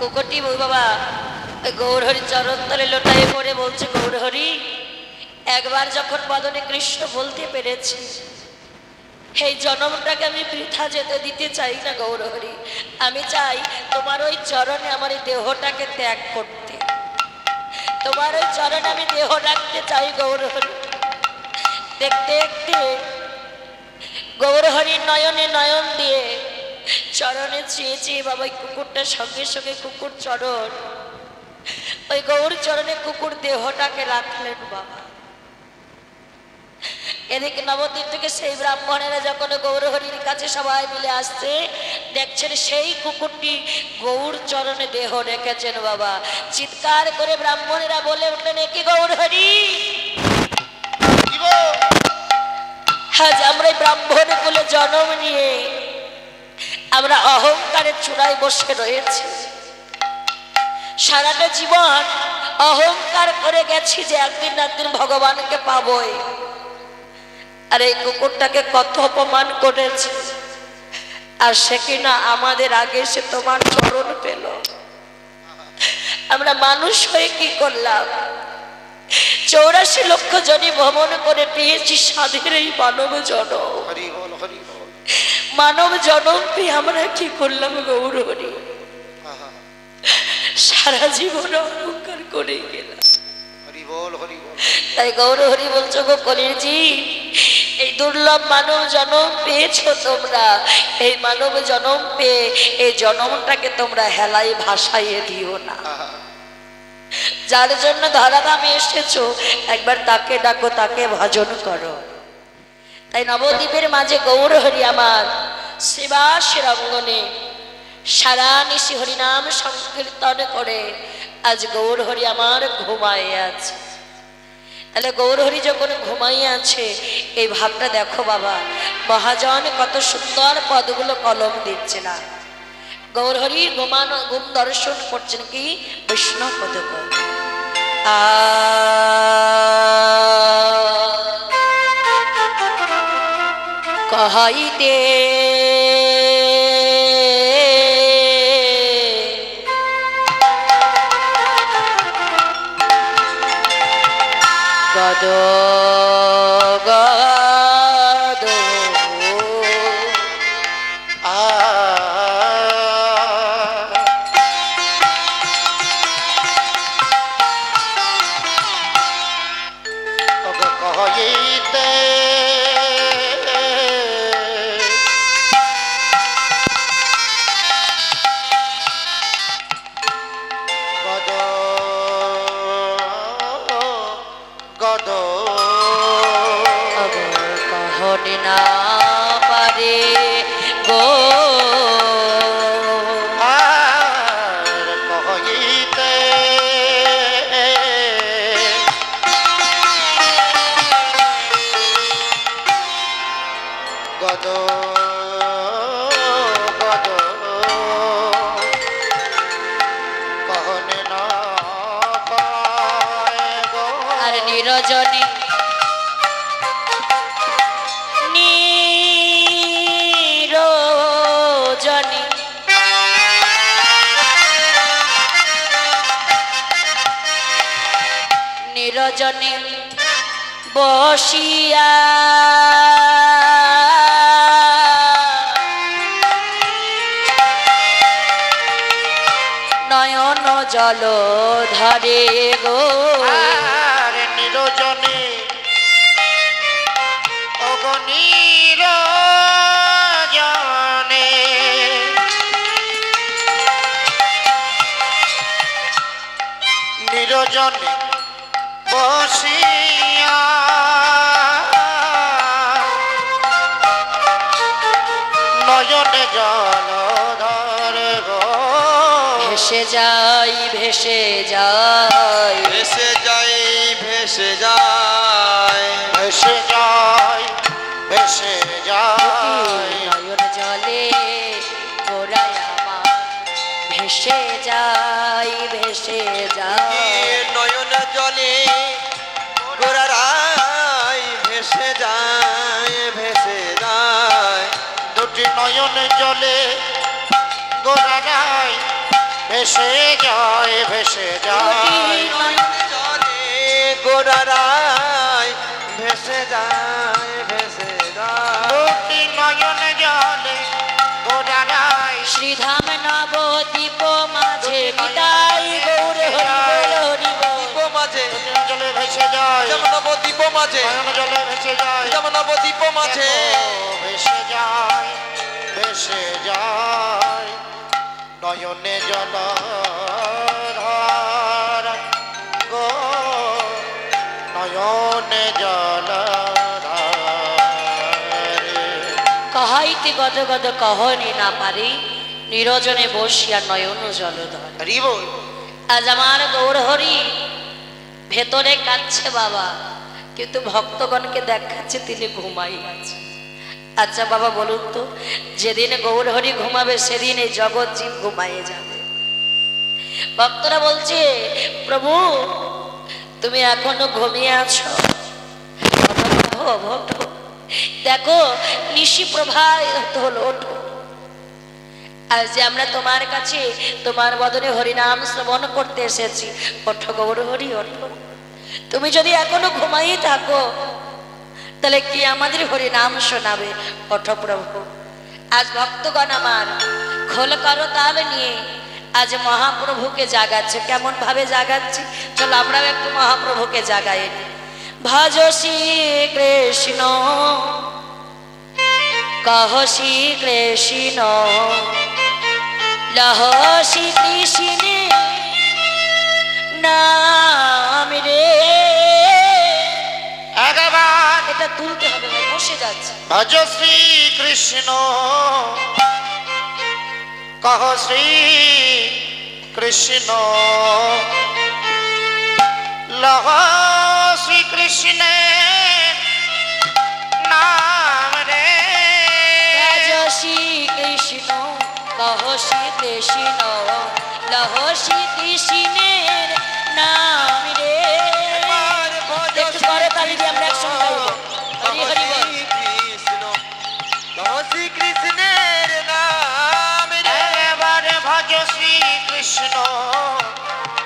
কুকুরটি বাবা গৌরহরি চরণ তলে লোটায় পড়ে বলছে, গৌরহরি একবার যখন বদনে কৃষ্ণ বলতে পেরেছি, এই জন্মটাকে আমি বৃথা যেতে দিতে চাই না গৌরহরি। আমি চাই তোমার ওই চরণে আমার এই দেহটাকে ত্যাগ করতে, তোমার ওই চরণে আমি দেহ রাখতে চাই গৌরহরি। দেখতে দেখতে গৌরহরির নয়নে নয়ন দিয়ে চরণে চেয়ে চেয়ে বাবা কুকুরটার সঙ্গে সঙ্গে কুকুর চরণ, ওই গৌর চরণে কুকুর দেহটাকে রাখলেন বাবা। এদিকে নবদ্বীপ থেকে সেই ব্রাহ্মণেরা যখন গৌরহরির কাছে সবাই মিলে আসছে, দেখছেন সেই কুকুরটি গৌর চরণে দেহ রেখেছেন বাবা। চিৎকার করে ব্রাহ্মণেরা বলে উঠলেন, কি গৌরহরি, আজ আমরা ব্রাহ্মণ কুলে জন্ম নিয়ে আমরা অহংকারের চূড়ায় বসে রয়েছি, সারাটা জীবন অহংকার করে গেছি যে একদিন না একদিন ভগবানকে পাবই, আর এই কুকুরটাকে কত অপমান করেছে, আর সে কিনা আমাদের আগে সে তোমার চরণ পেল। আমরা মানুষ হয়ে কি করলাম, 84 লক্ষ জনি ভ্রমণ করে পেয়েছি সাধের এই মানব জনম। মানব জনম পেয়ে আমরা কি করলাম গৌরহরি, সারা জীবন অহংকার করে গেলাম। তাই গৌরহরি বলছো গো কলিরজি, এই দুর্লভ মানব জনম পেয়েছো তোমরা, এই মানব জনম পেয়ে এই জনমটাকে তোমরা হেলাই ভাসাইয়ে দিও না। যার জন্য ধরাধামে এসেছো একবার তাকে ডাকো, তাকে ভজন করো। তাই নবদ্বীপের মাঝে গৌরহরি আমার সেবাসের অঙ্গনে সারা নিশি হরিনাম সংকীর্তন করে আজ গৌরহরি আমার ঘুমায় আছে। তাহলে গৌরহরি যখন ঘুমাই আছে এই ভাবটা দেখো বাবা, মহাজন কত সুন্দর পদগুলো কলম দিচ্ছে না, গৌরহরি ঘুমানো ঘুম দর্শন করছেন কি বৈষ্ণব পদক। কহাইতে গদ গদ কহিতে গদ গদ কহনি না পারে গো আর কহিতে গদ গদ কহনে না পায় গো। আর নিরজনী নিরজনী নিরজনী বসিয়া নয়ন জল ধরে গো। আর নিরজনে অগনিরজনে নিরজনে বসিয়া নয়নে জল ধরে গো। ভেসে যাই ভেসে যাই ভেসে যাই ভেসে যায় ভেসে যায় ভেসে যায় নয়ন জলে গোড়ায় আমার ভেসে যাই ভেসে যাই নয়ন জলে গোরারাই ভেসে যায় ভেসে যায় দুটি নয়ন জলে গোরারাই ভেসে যায় ভেসে যায় জলে গোড়ারায় ভেসে যায় ভেসে যায় দুটি নয়ন জলে গোড়ারায় শ্রীধাম নবদ্বীপ মাঝে বিদায় গৌর হরি বল হরি বল। দ্বীপ মাঝে জলে ভেসে যায় যেমন নবদ্বীপ মাঝে নয়ন জলে ভেসে যায় যেমন নবদ্বীপ মাঝে ভেসে যায় ভেসে যায় নয়নে জল ধার গো নয়নে জল কহাইতে গদ গদ কহনি না পারি নিরজনে বসিয়া নয়ন জলধর। আজ আমার গৌর হরি ভেতরে কাঁদছে বাবা, কিন্তু ভক্তগণকে দেখাচ্ছে তিনি ঘুমাই আছে। আচ্ছা বাবা বলুন তো, যেদিন গৌর হরি ঘুমাবে সেদিন এই জগৎ জীব ঘুমাইয়ে যাবে। ভক্তরা বলছে প্রভু তুমি এখনো ঘুমিয়ে আছো, দেখো নিশি প্রভায় হলো, ওঠো। আজ যে আমরা তোমার কাছে তোমার বদনে হরিনাম শ্রবণ করতে এসেছি, ওঠো গৌর হরি ওঠো। তুমি যদি এখনো ঘুমাই থাকো তাহলে কি আমাদের হরিনাম শোনাবে? ওঠো প্রভু। আজ ভক্তগণ আমার খোল করো তাল নিয়ে আজ মহাপ্রভুকে জাগাচ্ছে। কেমন ভাবে জাগাচ্ছে? চলো আমরাও একটু মহাপ্রভুকে জাগাই। ভজ শ্রী কৃষ্ণ কহ শ্রী কৃষ্ণ লহ শ্রী কৃষ্ণ নাম রে। একবার এটা তুলতে হবে ভাই, বসে যাচ্ছে। ভজ শ্রী কৃষ্ণ কহ শ্রী কৃষ্ণ লহ শ্রী কৃষ্ণ নাম রে। ভজ শ্রী কৃষ্ণ কহ শ্রী কৃষ্ণ লহ শ্রী কৃষ্ণের নাম রে। একটু করে তালি দিয়ে আমরা একসঙ্গে গাইবো। হরি হরি বল। কৃষ্ণ কহ শ্রী কৃষ্ণের নাম রে এবারে ভজ শ্রী কৃষ্ণ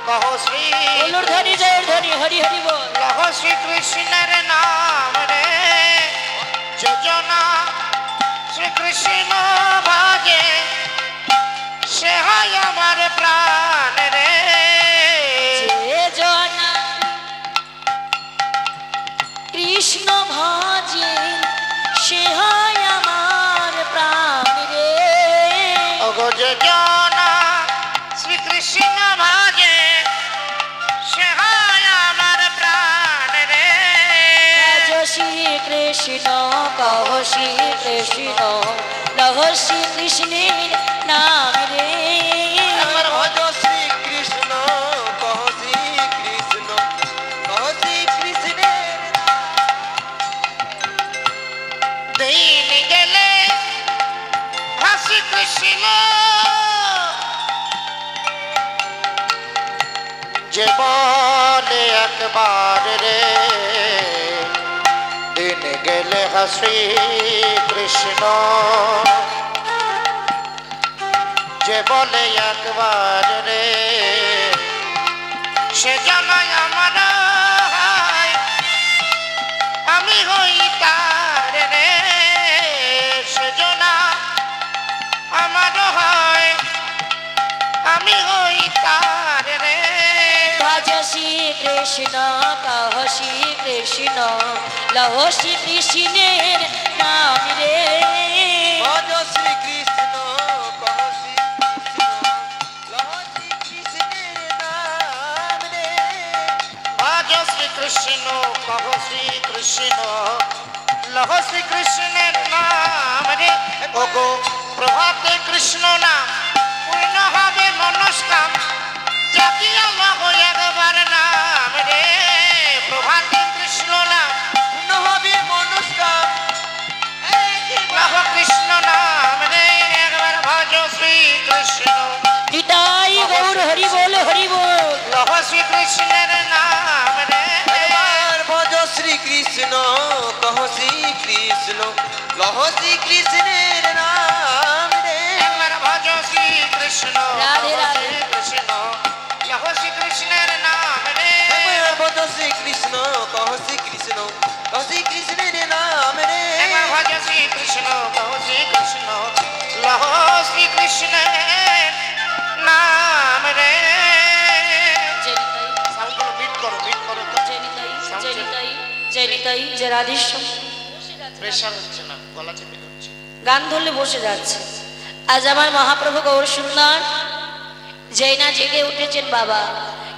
কহ শ্রী বলুর ধ্বনি জয়ের ধ্বনি হরি হরি বল। লহ শ্রী কৃষ্ণের নাম রে। যোজনা শ্রী কৃষ্ণ ভাজে সে হয় আমার প্রাণ রে। যে জনা কৃষ্ণ ভজে সে হয় আমার প্রাণ রে। ওগো যোজনা শ্রী কৃষ্ণ ভাজে সে হয় আমার প্রাণ রে। ভজ শ্রী কৃষ্ণ কহ শ্রী কৃষ্ণ লহ শ্রী কৃষ্ণের নাম রে। আমার ভজ শ্রী কৃষ্ণ কহ শ্রী কৃষ্ণ কহ শ্রী কৃষ্ণের দিন গেলে হাসি কৃষ্ণ যে বলে একবার রে। দিন গেলে হাসি কৃষ্ণ যে বলে একবার রে। সে জানাই আমার হয়, আমি হই তার রে। সেজনা আমার হয়, আমি হই তার রে। ভজ শ্রী কৃষ্ণ কহ শ্রী কৃষ্ণ লহ শ্রী কৃষ্ণের নাম রে। ভজ শ্রী কৃষ্ণ কহ শ্রী কৃষ্ণ লহ শ্রী কৃষ্ণের নাম রে ভজ শ্রী কৃষ্ণ কহ শ্রী কৃষ্ণ লহ শ্রী কৃষ্ণের নাম রে। ওগো প্রভাতে কৃষ্ণ নাম পূর্ণ হবে মনস্কাম, জাতীয় লহ একবার নাম রে। প্রভাতে কৃষ্ণ নাম পূর্ণ হবে মনস্কাম লহ কৃষ্ণ নাম রে। একবার ভজ শ্রী কৃষ্ণ নিতাই গৌর হরি বল হরি বল। লহ শ্রী কৃষ্ণের নাম রে। একবার ভজ শ্রী কৃষ্ণ কহ শ্রী কৃষ্ণ লহ শ্রী কৃষ্ণের নাম রে একবার ভজ শ্রী কৃষ্ণ রাধে লহ রাধে। শ্রী কৃষ্ণ শ্রী কৃষ্ণ কহ শ্রী কৃষ্ণ কহ শ্রী কৃষ্ণের নাম রে একবার ভজ শ্রীকৃষ্ণ কহ শ্রীকৃষ্ণ লহ শ্রীকৃষ্ণের নাম রে সাউন্ডগুলো মিট করো তো যে রাধেশ্যাম প্রেশার হচ্ছে না, গলা চেপে ধরছে। গান ধরলে বসে যাচ্ছে। আজ আমার মহাপ্রভু গৌর সুন্দর যেই না জেগে উঠেছেন বাবা,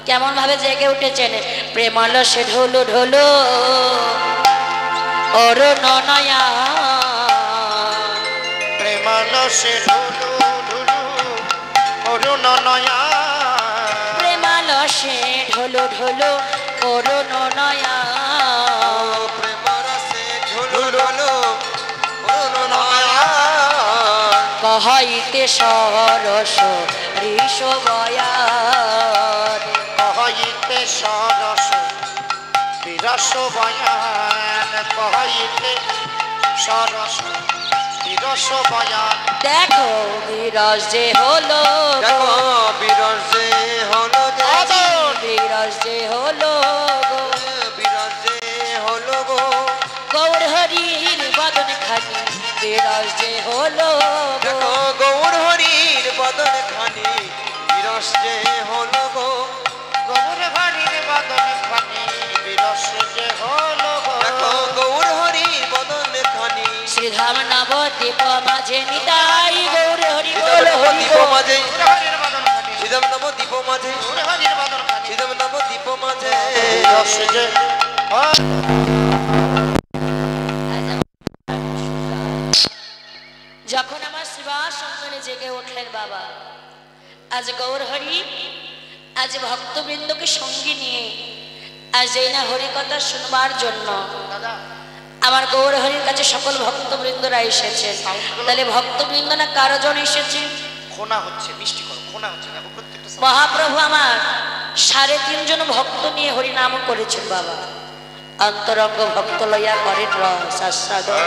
কেমন ভাবে জেগে উঠেছেন, প্রেমল সে ঢোলো ঢোলো ওর নয়া, প্রেমাল সে ঢুলু ঢুলু অরুণ নয়া, প্রেমাল সে ঢোলো ঢোলো ওর নয়া, প্রেম রসে ঝুলু ঢোলো নয়া কহাইতে সরস ঋষ বয়ান, কহিতে সরস বিরস বয়ান, কহিতে সরস বিরস বয়ান। দেখো বিরস যে হলো দেখো বিরজে হলো দেখি বিরস যে হলো গো, বিরজে হলো গো গৌর হরির বদন খানি বিরস যে হলো গো, দেখো গৌর হরির বদন খানি বিরস যে হলো গো গৌর হরির বদন খানি বিরস যে হলো গো, দেখো গৌর হরির বদন খানি শ্রীধাম নবদ্বীপ মাঝে নিতাই গৌর হরি বল সিদম হরি দ্বীপ বল। মাঝে গৌর হরির বদন খানি সিদম নব দ্বীপ মাঝে গৌর হরির বদন খানি সিদম নব দ্বীপ মাঝে বিরস যে যখন আমার শ্রীবাস সন্তানে জেগে উঠলেন বাবা, আজ গৌর হরি আজ ভক্তবৃন্দকে সঙ্গী নিয়ে আজ এই না হরিকথা শুনবার জন্য দাদা আমার গৌর হরির কাছে সকল ভক্তবৃন্দরা এসেছেন। তাহলে ভক্তবৃন্দ না কারো জন এসেছে? খোনা হচ্ছে, মিষ্টি করো, খোনা হচ্ছে দেখো প্রত্যেকটা sound। মহাপ্রভু আমার 3.5 জন ভক্ত নিয়ে হরিনাম করেছেন বাবা। অন্তরঙ্গ ভক্ত লইয়া করেন রস আস্বাদন,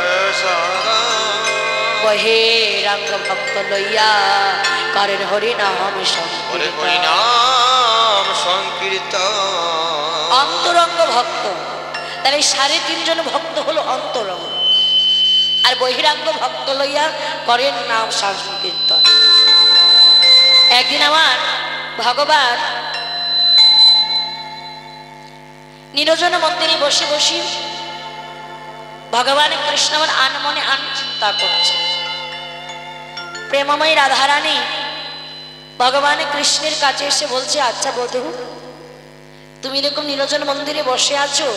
বহিরাঙ্গ ভক্ত লইয়া করেন হরিনাম সংকীর্তন। নাম সংকীর্তন অন্তরঙ্গ ভক্ত, তাহলে 3.5 জন ভক্ত হলো অন্তরঙ্গ, আর বহিরাঙ্গ ভক্ত লইয়া করেন নাম সংকীর্তন। একদিন আমার ভগবান নিরঞ্জন মন্দিরে বসে বসে ভগবান কৃষ্ণ আমার আনমনে আন চিন্তা করছে। প্রেমময়ী রাধারানী ভগবান কৃষ্ণের কাছে এসে বলছে, আচ্ছা বধূ, তুমি এরকম নিরঞ্জন মন্দিরে বসে আছো,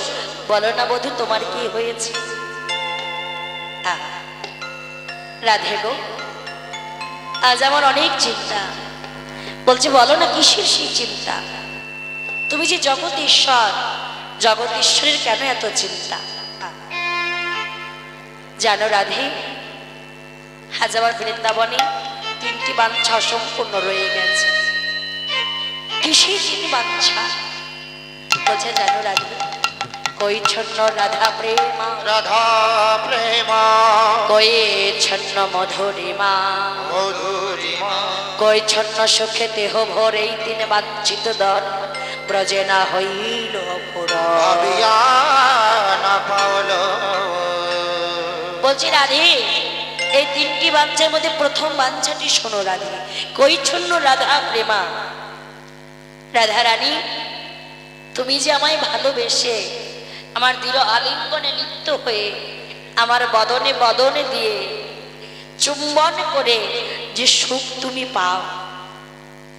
বলো না বধূ তোমার কি হয়েছে? রাধে গো, আজ আমার অনেক চিন্তা। বলছে বলো না কিসের সেই চিন্তা? তুমি যে জগৎ ঈশ্বর, জগৎ ঈশ্বরের কেন এত চিন্তা? জানো রাধে, আজ আমার বৃন্দাবনে 3টি বাঞ্ছা অসম্পূর্ণ রয়ে গেছে। কিসের 3 বাঞ্ছা? বলছে জানো রাধে, কই ছন্ন রাধা প্রেমা, রাধা প্রেমা কই ছন্ন মধুরিমা, মধুরিমা কই ছন্ন সুখে দেহ ভোর, এই 3 বাঞ্ছিত দন ব্রজে না হইল পুরা। ভাবিয়া না পাওলো। বলছি রাধে, এই 3টি বাঞ্ছার মধ্যে প্রথম বাঞ্ছাটি শোনো রাধে, কই ছন্ন রাধা প্রেমা। রাধা রানী, তুমি যে আমায় ভালোবেসে আমার দৃঢ় আলিঙ্গনে লিপ্ত হয়ে আমার বদনে বদনে দিয়ে চুম্বন করে যে সুখ তুমি পাও,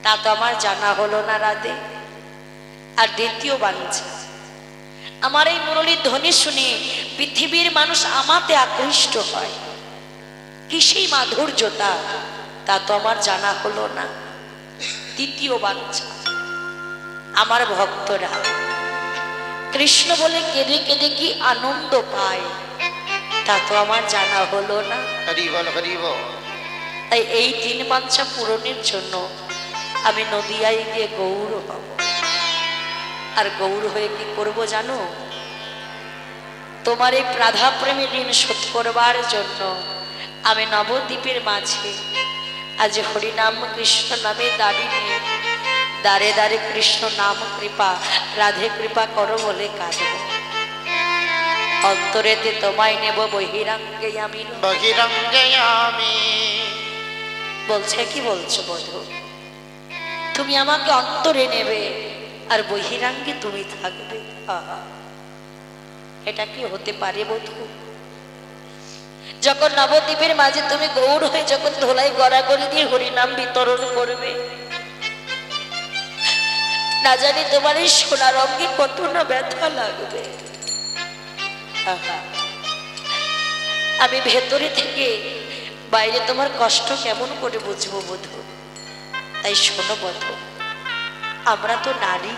তা তো আমার জানা হলো না রাধে। আর দ্বিতীয় বাঞ্ছা, আমার এই মুরলীর ধ্বনি শুনে পৃথিবীর মানুষ আমাতে আকৃষ্ট হয়, কি সেই মাধুর্যতা, তা তো আমার জানা হলো না। তৃতীয় বাঞ্ছা, আমার ভক্তরা কৃষ্ণ বলে কেঁদে কেঁদে কি আনন্দ পায়, তা তো আমার জানা হলো না। হরি বল হরি বল। তাই এই 3 বাঞ্ছা পূরণের জন্য আমি নদিয়ায় গিয়ে গৌর হব। আর গৌর হয়ে কি করব জানো? তোমার এই রাধা প্রেমের ঋণ শোধ করবার জন্য আমি নবদ্বীপের মাঝে আজ হরিনাম কৃষ্ণ নামে দাবি নিয়ে দাঁড়ে দাঁড়ে কৃষ্ণ নাম কৃপা, রাধে কৃপা করো বলে কাঁদব। অন্তরেতে তোমায় নেব, বহিরাঙ্গে আমি। বহিরঙ্গে আমি। বলছে কি বলছো বধূ? তুমি আমাকে অন্তরে নেবে আর বহিরাঙ্গে তুমি থাকবে? আহা, এটা কি হতে পারে বধূ? যখন নবদ্বীপের মাঝে তুমি গৌর হয়ে যখন ধোলাই গড়াগড়ি দিয়ে হরিনাম বিতরণ করবে, না জানি তোমার এই সোনার অঙ্গে কত না ব্যথা লাগবে। আহা, আমি ভেতরে থেকে বাইরে তোমার কষ্ট কেমন করে বুঝবো বধূ? তাই শোনো বধূ, আমরা তো নারী,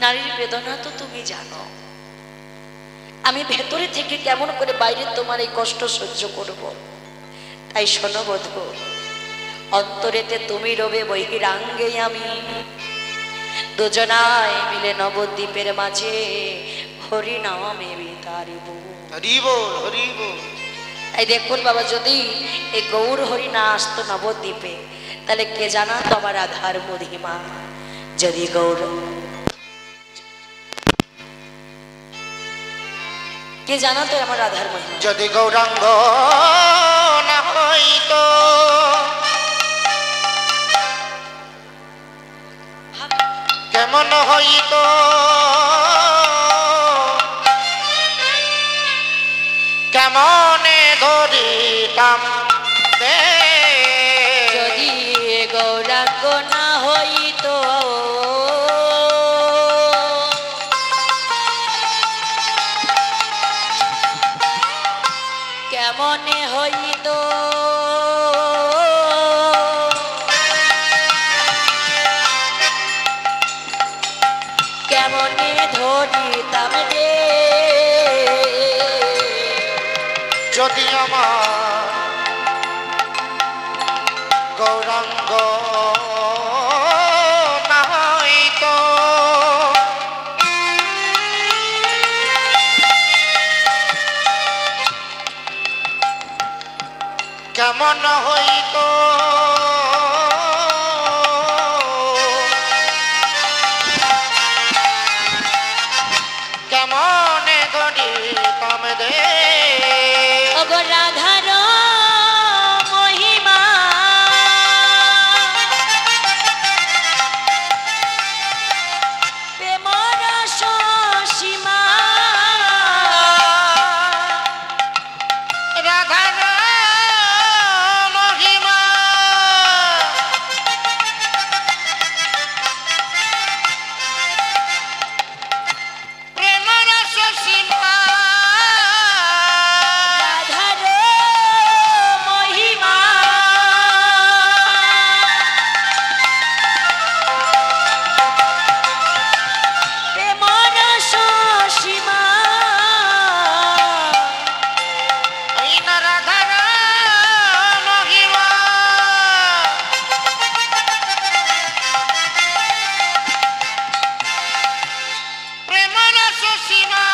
নারীর বেদনা তো তুমি জানো। আমি ভেতরে থেকে কেমন করে বাইরে তোমার এই কষ্ট সহ্য করব? তাই শোনো বধূ, অন্তরেতে তুমি রবে, বহিরাঙ্গে আমি। দুজনায় মিলে নবদ্বীপের মাঝে হরি নামে বিতারিব। হরি বল, হরি বল। তাই দেখুন বাবা, যদি এই গৌর হরি না আসতো নবদ্বীপে, তাহলে কে জানাতো আমার রাধার মহিমা? যদি গৌর, কে জানাতো আমার রাধার মহিমা? যদি গৌরাঙ্গ না হইতো, কেমন হইতো কেমনে ধরিতাম যদি গৌরাঙ্গ না হইতো, কেমনে হইতো কেমনে ধরিতাম রে। যদি আমার গৌরাঙ্গ না হইতো, কেমন হইতো কেমনে ধরিতাম দে। ওগো রাধার মহিমা, প্রেমর সীমা, রাধার মহিমা, প্রেমর সীমা, রাধার মহিমা, প্রেমর সীমা, এই না রাধার মহিমা, প্রেমর সীমা।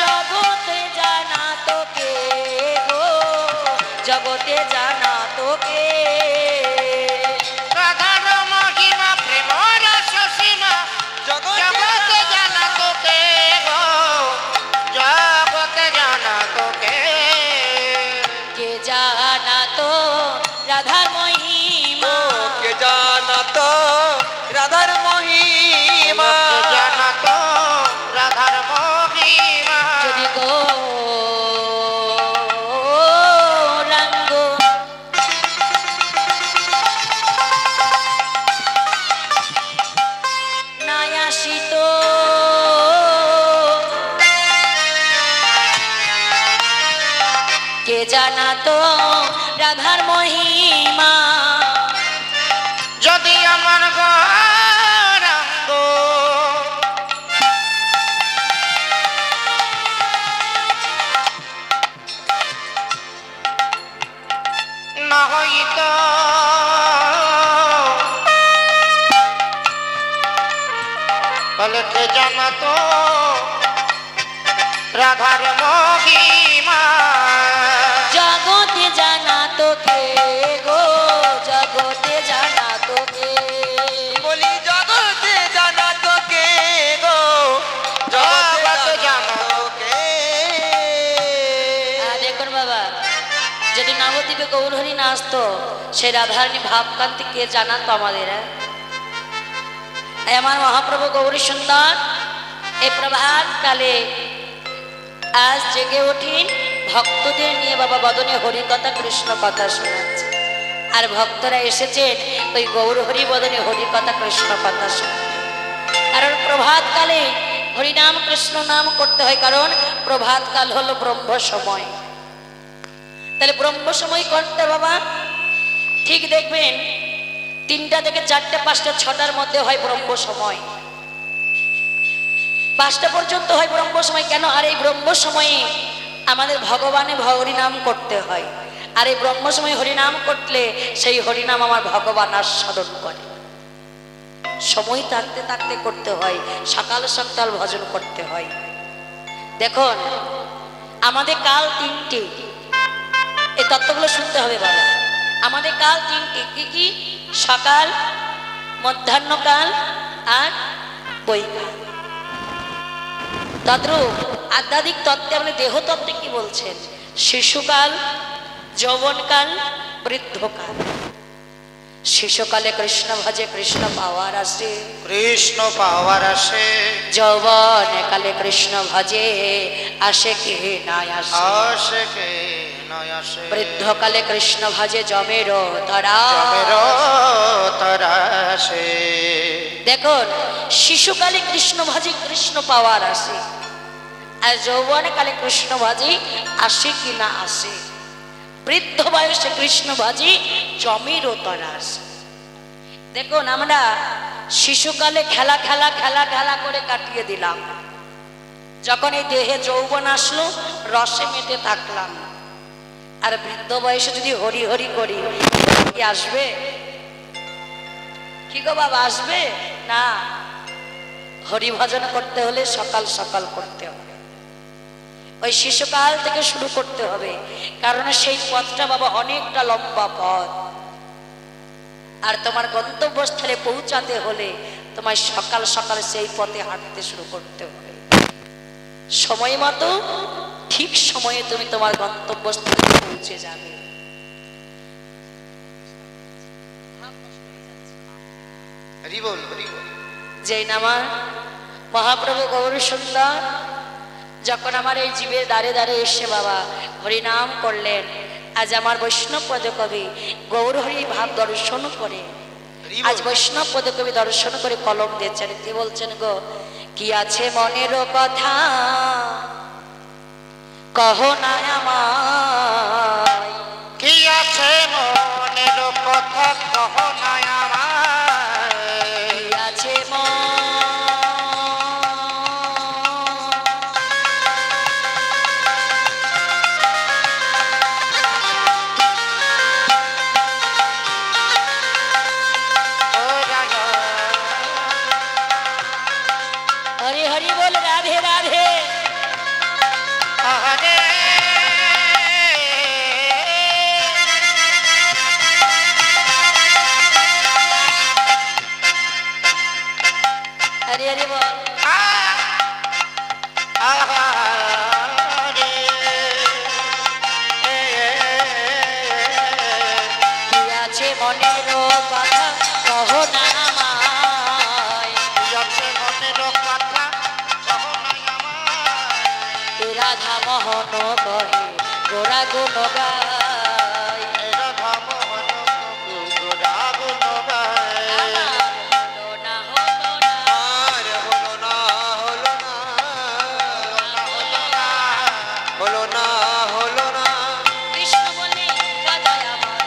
জগতে জানা তোকে গো, জগতে জানা তোকে। রাধার মহিমা, প্রেমর সীমা, জগতে জানা তোকে গো, জগতে জানা তোকে। কে জানা তো রাধার মহিমা, কে জানাতো রাধার মহিমা, জগতে জানা তো রাধার মহিমা। যদি গৌরাঙ্গ না আসিত, কে জানাতো রাধার মহিমা? যদি আমার গৌরাঙ্গ না হইতো, তাহলে কে জানাতো রাধার মহিমা? জগতে জানা তোকে গো, জগতে জানা যুগে গৌরহরি না আসতো সে রাধারানী ভাবকান্তি কে জানাতো আমাদের? তাই আমার মহাপ্রভু গৌরী সুন্দর এই প্রভাত কালে আজ জেগে উঠিন ভক্তদের নিয়ে বাবা বদনে হরিকথা কৃষ্ণ কথা শোনাচ্ছে। আর ভক্তরা এসেছেন ওই গৌরহরি বদনে হরিকথা কৃষ্ণ কথা শোনাচ্ছে। কারণ প্রভাত কালে হরিনাম কৃষ্ণ নাম করতে হয়, কারণ প্রভাত কাল হলো ব্রহ্ম সময়। তাহলে ব্রহ্ম সময় করতে বাবা ঠিক দেখবেন 3টা থেকে 4টে 5টা 6টার মধ্যে হয় ব্রহ্ম সময়, 5টা পর্যন্ত হয় ব্রহ্ম সময়। কেন? আর এই ব্রহ্ম সময়ে আমাদের ভগবানে হরিনাম করতে হয়। আর এই ব্রহ্ম সময় হরিনাম করলে সেই হরিনাম আমার ভগবান আস্বাদন করে। সময় থাকতে থাকতে করতে হয়, সকাল সকাল ভজন করতে হয়। দেখুন আমাদের কাল 3টে, এই তত্ত্বগুলো শুনতে হবে বাবা। আমাদের কাল 3টে, কি কি? সকাল, মধ্যাহ্নকাল আর বৈকাল। তদ্রূপ আধ্যাত্মিক তত্ত্বে আপনি দেহ তত্ত্বে কি বলছেন? শিশুকাল, যৌবনকাল, বৃদ্ধকাল। শিশুকালে কৃষ্ণ ভজে কৃষ্ণ পাওয়ার আসে, কৃষ্ণ পাওয়ার আসে। যৌবন কালে কৃষ্ণ ভজে আসে কে নাই আসে, আসে কে নাই আসে। বৃদ্ধকালে কৃষ্ণ ভজে জমের তারা, জমের তারা আসে। দেখুন শিশুকালে কৃষ্ণ ভজে কৃষ্ণ পাওয়ার আসে, আর যৌবন কালে কৃষ্ণ ভজে আসে কি না আসে, বৃদ্ধ বয়সে কৃষ্ণ ভজে জমের তারা আসে। দেখুন আমরা শিশুকালে খেলা খেলা খেলা খেলা করে কাটিয়ে দিলাম, যখন এই দেহে যৌবন আসলো রসে মেতে থাকলাম। আর বৃদ্ধ বয়সে যদি হরি হরি করি কি আসবে? কি গো বাবা, আসবে না? হরি ভজন করতে হলে সকাল সকাল করতে হবে, ওই শিশুকাল থেকে শুরু করতে হবে। কারণ সেই পথটা বাবা অনেকটা লম্বা পথ, আর তোমার গন্তব্যস্থলে পৌঁছাতে হলে তোমায় সকাল সকাল সেই পথে হাঁটতে শুরু করতে হবে। সময় মতো ঠিক সময়ে তুমি তোমার গন্তব্যস্থলে পৌঁছে যাবে। যেই নামার মহাপ্রভু গৌর সুন্দর যখন আমার এই জীবের দ্বারে দ্বারে এসে বাবা হরিনাম করলেন, আজ আমার বৈষ্ণব পদকবি গৌরহরি ভাব দর্শন করে, আজ বৈষ্ণব পদকবি দর্শন করে কলম দিয়েছেন। কি বলছেন গো? কি আছে মনের কথা কহ না আমায়, কি আছে মনের কথা কহ না আমায়, কি আছে মন হরি হরি বল রাধে রাধে। হরে হরি হরি বল। কি আছে মনের কথা কহ না আমায়, এ রাধা মোহন কহে গোরা গুণ গায়, আমার হলো না হলো না আর হলো না হলো না হলো না হলো না। কৃষ্ণ বলে কাদায় আমার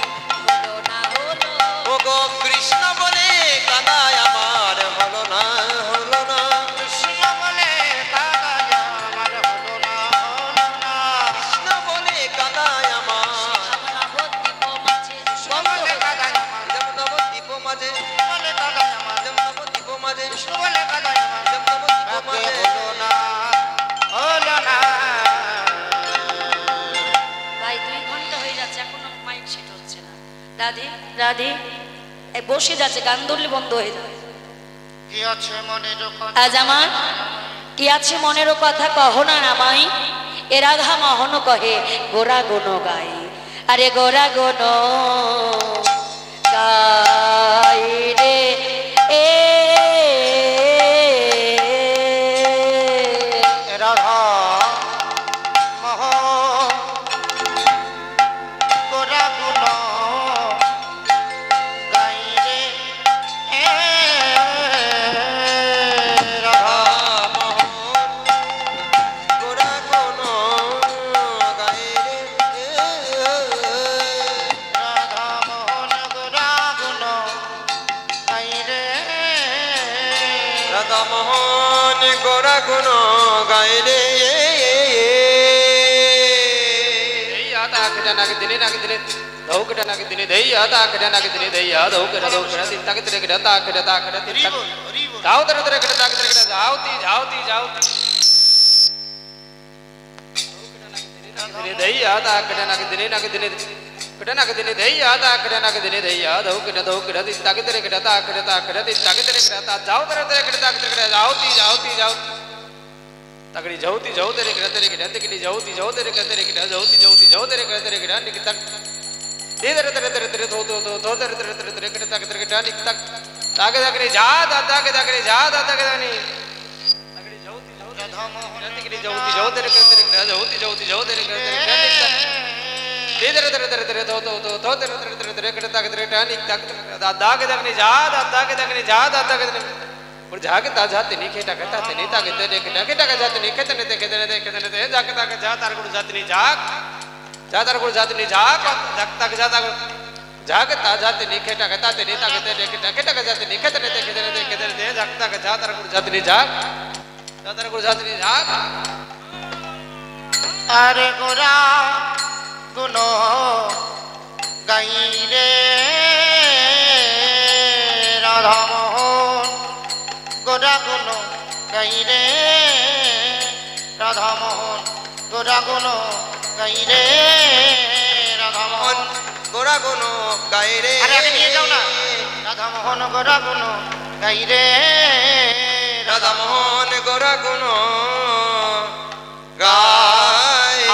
হলো না হলো, ও গো কৃষ্ণ বলে কাদায় আমার হলো না হলো না। কৃষ্ণ বলে কাদায় আমার হলো না হলো না। কৃষ্ণ বলে কাদায় আমার নবদ্বীপ মাঝে বলে কাদায় আমার, যেমন নবদ্বীপ মাঝে, বলে কাদায় আমার, যেমন নবদ্বীপ মাঝে, বলে কাদায় আমার, যেমন নবদ্বীপ মাঝে। হলো না হলো না। ভাই 2 ঘন্টা হয়ে যাচ্ছে এখনো মাইক সেট হচ্ছে না। রাধে রাধে এই বসে যাচ্ছে, গান ধরলে বন্ধ হয়ে যাবে। কি আছে মনের কথা আজ আমার কি আছে মনেরও কথা কহ না আমায়, এ রাধা মোহন কহে গোরা গুণ গাই, আরে গোরা গুণ গাই রে এ রাধা মোহন গোরা গুণ গাই রে রাধা গোরা কোন গায়ে রে রাধা মোহন গোরা গুণ গাই রে রাধা মোহন গোরা কোন গায়ে রে দিনে নাকি দিনে ধৌকটা নাকি দিনে দেইয়া তাকটা নাকি দিনে দেইয়া ধৌকটা ধৌকটা দিন তাকে তেরে গড়া তাকটা তাকটা দিন তাক যাও তেরে তেরে গড়া তাকে তেরে গড়া যাওতি যাওতি যাওতি দিনে দেইয়া তাকটা নাকি দিনে কটা নাকি দিনে দেইয়া তাকটা নাকি দিনে দেইয়া ধৌকটা ধৌকটা দিন তাকে তেরে গড়া তাকটা তাকটা দিন তাকে তেরে গড়া যাও তেরে তেরে গড়া তাকে তেরে গড়া যাওতি যাওতি যাওতি तगड़ी जौती जौ तेरे गिरा तिकड़ी जौती जौ तेरे गिरा जौती जौती जौ तेरे गिरा निक तक दे तेरे तेरे तेरे तेरे थो तेरे तेरे तेरे तेरे गिरा तक तेरे गिरा निक तक ताके तगड़ी जा ताके तगड़ी जा ताके तगड़ी तगड़ी जौती जौ राधा मोहन तिकड़ी जौती जौ तेरे गिरा जौती जौती जौ तेरे गिरा निक तक दे तेरे तेरे तेरे तेरे थो तेरे तेरे तेरे तेरे गिरा तक तेरे गिरा निक तक ताके तगड़ी जा ताके तगड़ी जा ताके और जाके ताजाते नहीं खेटा कहता ते नहीं ताके ते खेटा खेटा का जाते नहीं खेते ने ते जाके ताके जा तार गुड़ जाते नहीं जाक जा तार गुड़ जाते नहीं जाक जाक जाता जाके ताजाते नहीं खेटा कहता ते नहीं ताके ते खेटा खेटा का जाते नहीं खेते ने ते जाके ताके जा तार गुड़ जाते नहीं जाक जा तार गुड़ जाते नहीं जाक अरे गोरा गुनो गाई रे राधा मोहन गोरा गुनो गाई रे राधा मोहन गोरा गुनो गाई रे राधा मोहन গোরা কোন গায়ে রে अरे आगे निये जाओ ना राधा मोहन गोरा गुनो गाई रे রাধা মোহন গোরা কোন গায়ে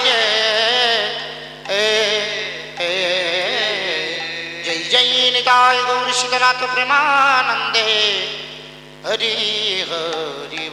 रे जय जय निकाय गौर शिखरात प्रेमानंदे हरि हरि